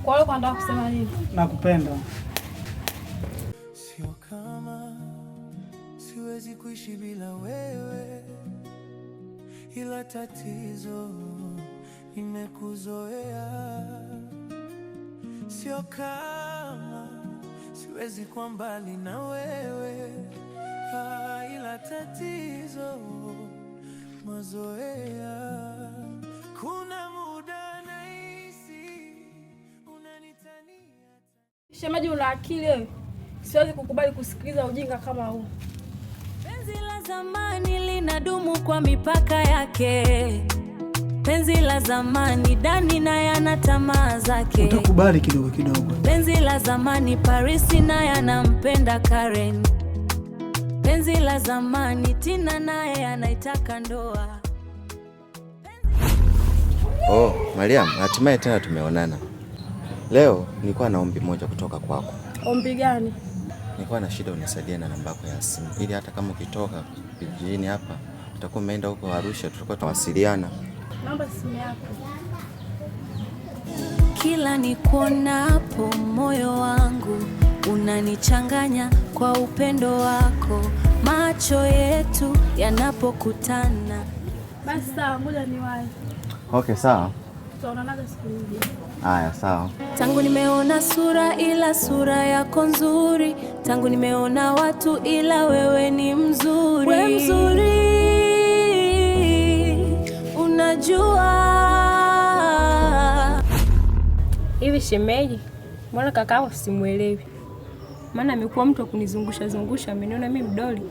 Kwa hiyo unataka kusema nini? Nakupenda. Sio kama siwezi kuishi bila wewe, ila tatizo nimekuzoea. Sio kama siwezi kuwa mbali na wewe, ila tatizo mazoea. Kuna muda nahisi unanitania. Shemeji, una akili wewe? Siwezi kukubali kusikiliza ujinga kama huu. Penzi la zamani linadumu kwa mipaka yake. Penzi la zamani Dani na yana tamaa zake. Utakubali kidogo kidogo. Penzi la zamani Paris na yanampenda Karen. Penzi la zamani Tina naye anaitaka ndoa. Oh, Mariam, hatimaye tena tumeonana. Leo nilikuwa na ombi moja kutoka kwako. Ombi gani? Nilikuwa na shida unisaidie na namba yako ya simu. Ili hata kama ukitoka kijijini hapa, utakuwa umeenda huko Arusha, tutakuwa tunawasiliana. Namba simu yako. Kila nikuonapo moyo wangu unanichanganya kwa upendo wako. Macho yetu yanapokutana. Basi sawa, ngoja niwahi. Okay, sawa. Tutaonana siku nyingine. Haya, sawa. Tangu nimeona sura ila sura yako nzuri. Tangu nimeona watu ila wewe ni mzuri. Wewe mzuri, unajua. Hivi shemeji, mbona kakao simuelewi? Maana amekuwa mtu wa kunizungusha zungusha, ameniona mimi mdoli.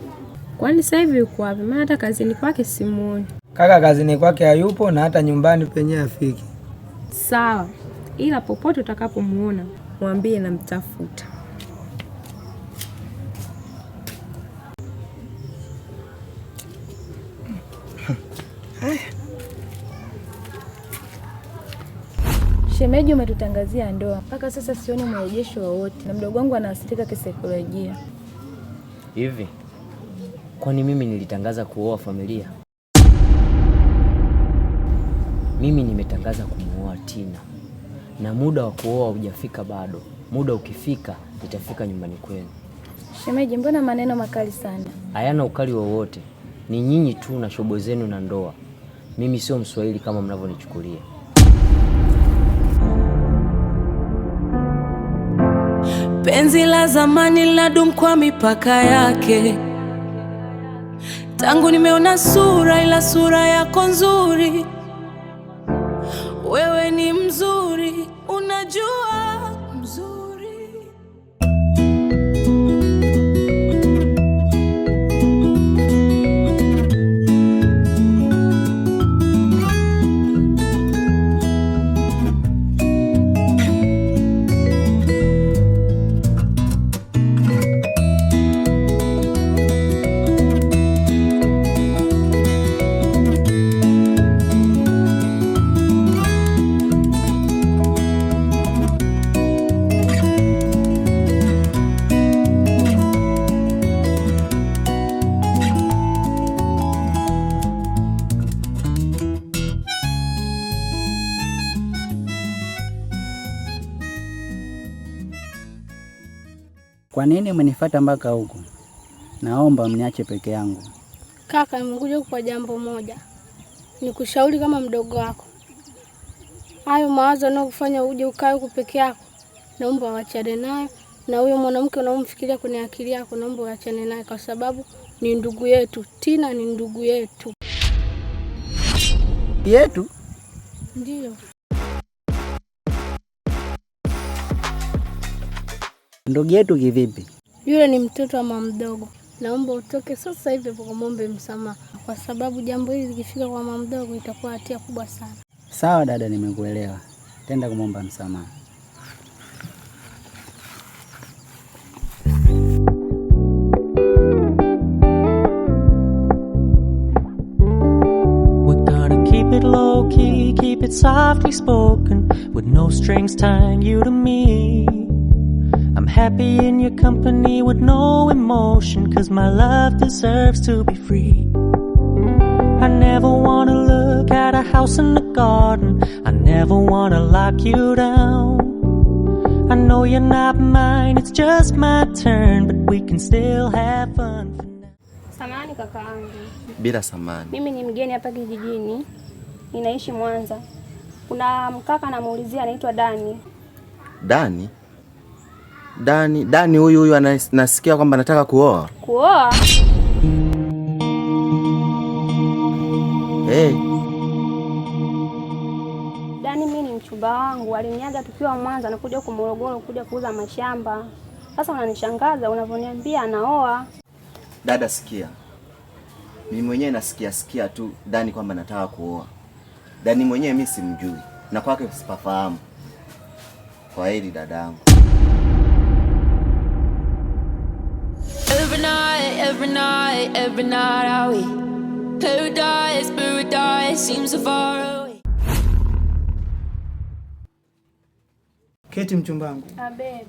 Kwani sasa hivi yuko wapi? Maana hata kazini kwake simuoni. Kaka kazini kwake hayupo na hata nyumbani penyewe afiki. Sawa. Ila popote utakapomuona, mwambie namtafuta. Shemeji, umetutangazia ndoa. Mpaka sasa sioni mrejesho wowote na mdogo wangu anaathirika kisaikolojia. Hivi kwani mimi nilitangaza kuoa familia? Mimi nimetangaza kumuoa Tina. Na muda wa kuoa hujafika bado. Muda ukifika nitafika nyumbani kwenu. Shemeji, mbona maneno makali sana? Hayana ukali wowote. Ni nyinyi tu na shobo zenu na ndoa. Mimi sio Mswahili kama mnavyonichukulia. Penzi la zamani linadumu kwa mipaka yake. Tangu nimeona sura ila sura yako nzuri. Wewe ni mzuri, unajua mzuri. Kwa nini umenifuata mpaka huku? Naomba mniache peke yangu. Kaka, nimekuja kwa jambo moja. Nikushauri kama mdogo wako. Hayo mawazo yanayokufanya uje ukae huku peke yako, naomba uachane nayo. Na huyo mwanamke unaomfikiria kwenye akili yako, naomba uachane naye kwa sababu ni ndugu yetu. Tina ni ndugu yetu. Yetu? Ndio. Ndugu yetu kivipi? Yule ni mtoto wa mama mdogo. Naomba utoke sasa hivi kwa kumwombe msamaha, kwa sababu jambo hili likifika kwa mama mdogo itakuwa hatia kubwa sana. Sawa dada, nimekuelewa. Tenda kumwomba msamaha. We're gonna keep it low key, keep it softly spoken, with no strings tying you to me. I'm happy in your company with no emotion, 'cause my love deserves to be free. I never wanna look at a house in the garden, I never wanna lock you down. know you're not mine, it's just my turn, but we can still have fun. Samahani kakaangu. Bila samani. Mimi ni mgeni hapa kijijini. Ninaishi Mwanza. Kuna mkaka namuulizia anaitwa Dani. Dani? Dani huyu nasikia kwamba anataka kuoa. Kuoa? Dani mimi ni mchumba wangu. Aliniaga tukiwa Mwanza na kuja Morogoro kuja kuuza mashamba. Sasa unanishangaza unavyoniambia anaoa. Dada sikia. Mimi mwenyewe nasikia tu Dani kwamba nataka kuoa. Dani mwenyewe mimi simjui na kwake sipafahamu. Kwa hili dadangu. Every night are we paradise seems so far away. Keti mchumbangu. Babe.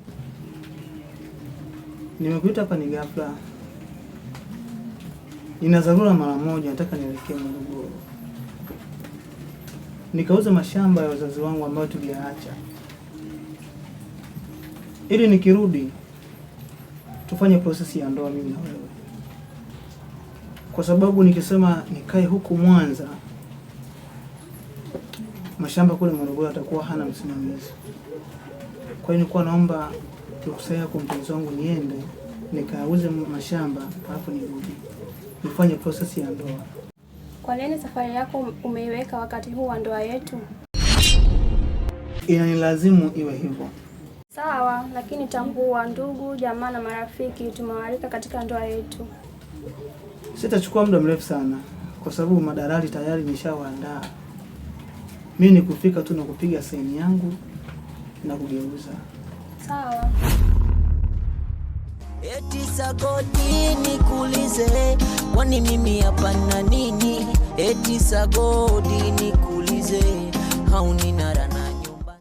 Nimekuita hapa ni ghafla. Nina dharura mara moja, nataka nielekee Morogoro. Nikauza mashamba ya wazazi wangu ambayo tuliacha. Ili nikirudi tufanye prosesi ya ndoa mimi na wewe. Kwa sababu nikisema nikae huku Mwanza, mashamba kule Morogoro atakuwa hana msimamizi. Kwa hiyo nilikuwa naomba tukusaidia kwa mpenzi wangu niende nikauze mashamba alafu nirudi nifanye prosesi ya ndoa. Kwa nini safari yako umeiweka wakati huu wa ndoa yetu? Inanilazimu iwe hivyo. Sawa, lakini tambua ndugu, jamaa na marafiki tumewaalika katika ndoa yetu. Sitachukua muda mrefu sana kwa sababu madalali tayari nishawaandaa. Mimi ni kufika tu na kupiga saini yangu na kugeuza. Sawa. Eti sagodi nikuulize, kwani mimi hapa na nini? Eti sagodi nikuulize, haunina rana nyumba.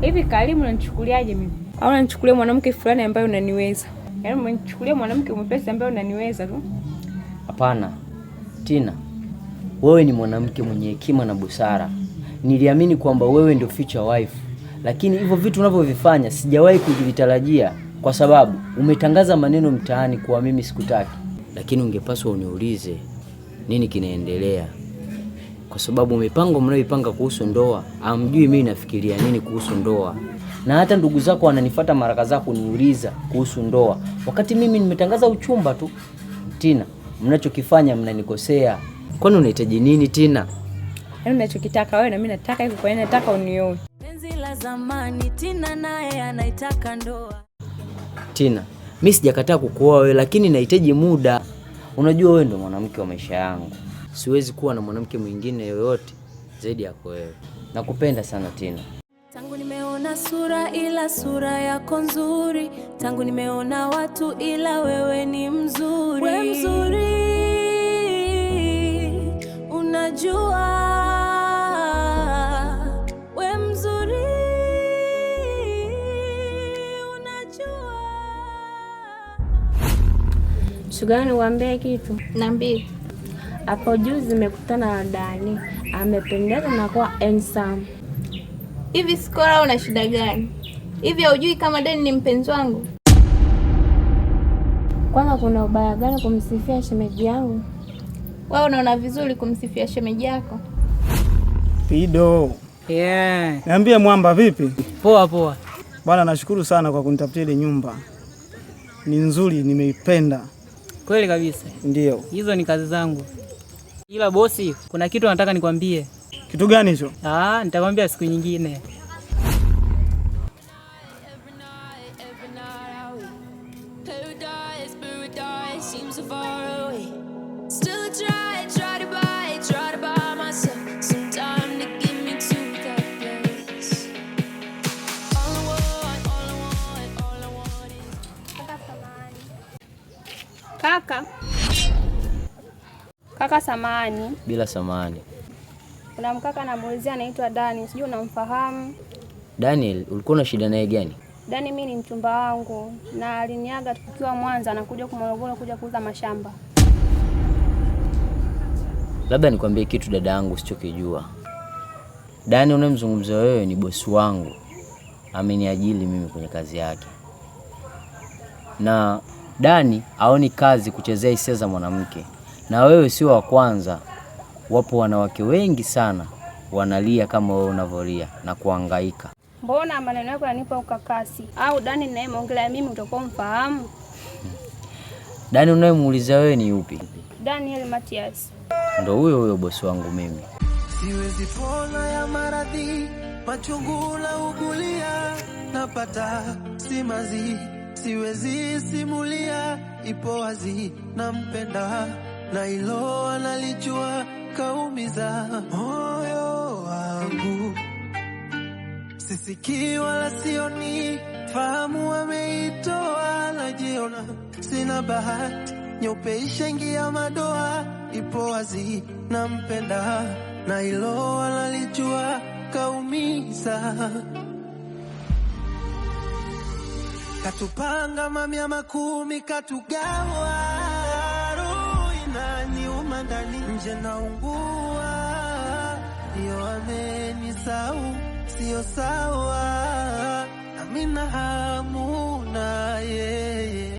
Hivi Karimu unanichukuliaje mimi? Au unanichukulia mwanamke fulani ambaye unaniweza? Yaani unanichukulia mwanamke mwepesi ambaye unaniweza tu? Hapana. Tina, wewe ni mwanamke mwenye hekima na busara. Niliamini kwamba wewe ndio future wife. Lakini hivyo vitu unavyovifanya sijawahi kuvitarajia kwa sababu umetangaza maneno mtaani kwa mimi sikutaki. Lakini ungepaswa uniulize nini kinaendelea. Kwa sababu mipango mnayoipanga kuhusu ndoa, hamjui mimi nafikiria nini kuhusu ndoa. Na hata ndugu zako wananifuata maraka zako kuniuliza kuhusu ndoa, wakati mimi nimetangaza uchumba tu. Tina, mnachokifanya mnanikosea. Kwani unahitaji nini Tina? Yaani unachokitaka wewe na mimi nataka hivyo, kwa nini nataka unioe? Penzi la zamani, Tina naye anaitaka ndoa. Tina, mimi sijakataa kukuoa wewe, lakini nahitaji muda. Unajua wewe ndio mwanamke wa maisha yangu. Siwezi kuwa na mwanamke mwingine yoyote zaidi yako wewe. Nakupenda sana Tina. Tangu nimeona sura ila sura yako nzuri. Tangu nimeona watu ila wewe ni mzuri. Wewe mzuri, unajua. Wewe mzuri, unajua. Sugani uambie kitu. Niambie. Hapo juzi nimekutana na Dani. Amependeza na kuwa handsome. Hivi Skora una shida gani? Hivi hujui kama Dani ni mpenzi wangu? Kwanza kuna ubaya gani kumsifia shemeji yangu? Wewe unaona vizuri kumsifia shemeji yako? Pido. Yeah. Niambie mwamba vipi? Poa poa. Bwana nashukuru sana kwa kunitafutia ile nyumba. Ni nzuri, nimeipenda. Kweli kabisa. Ndio. Hizo ni kazi zangu. Ila bosi, kuna kitu nataka nikwambie. Kitu gani hicho? Nitakwambia siku nyingine. Kaka samani. Bila samani. Kuna mkaka anamuulizia anaitwa Dani, sijui unamfahamu? Daniel, ulikuwa na shida naye gani? Dani mimi ni mchumba wangu na aliniaga tukiwa Mwanza na kuja Morogoro kuja kuuza mashamba. Labda nikwambie kitu dada yangu usichokijua. Dani unamzungumzia wewe ni bosi wangu ameniajiri mimi kwenye kazi yake, na Dani haoni kazi kuchezea hisia za mwanamke, na wewe sio wa kwanza. Wapo wanawake wengi sana wanalia kama wewe unavolia na kuhangaika. Mbona maneno yako yanipa ukakasi? Au Dani ninayemwongelea mimi utakuwa mfahamu? Dani unayemuuliza wewe ni yupi? Daniel Matias. Ndo huyo bosi wangu mimi. Siwezi pona ya maradhi, machungu na ugulia, napata simazi, siwezi simulia, ipo wazi nampenda, na hilo analijua, kaumiza moyo wangu. Sisikii wala sioni, fahamu wameitoa, najiona sina bahati, nyeupe ishaingia madoa, ipo wazi nampenda, na hilo analijua, kaumiza. Katupanga mamia makumi, katugawa, roho inaniuma ndani, nje naungua, ndio amenisahau, sio sawa, nami na hamu na yeye.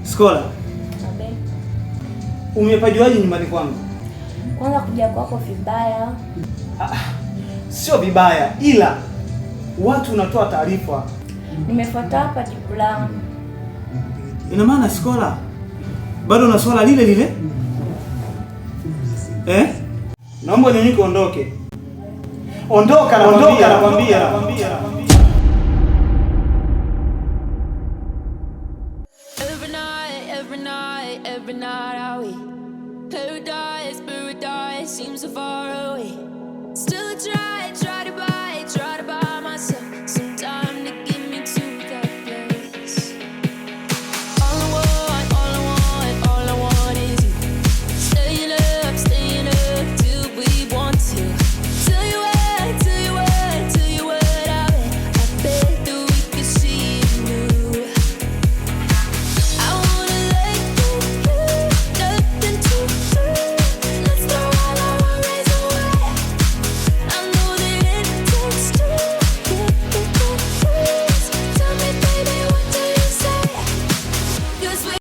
Skola, umepajuaje nyumbani kwangu? Kwanza kuja kwako vibaya. Sio vibaya, ila watu unatoa taarifa. Nimefuata hapa jibu langu. Ina maana Skola bado na swala lile lile? Naomba nyinyi ondoke. Ondoka nakwambia. Every night are we paradise seems so far away. Still I try.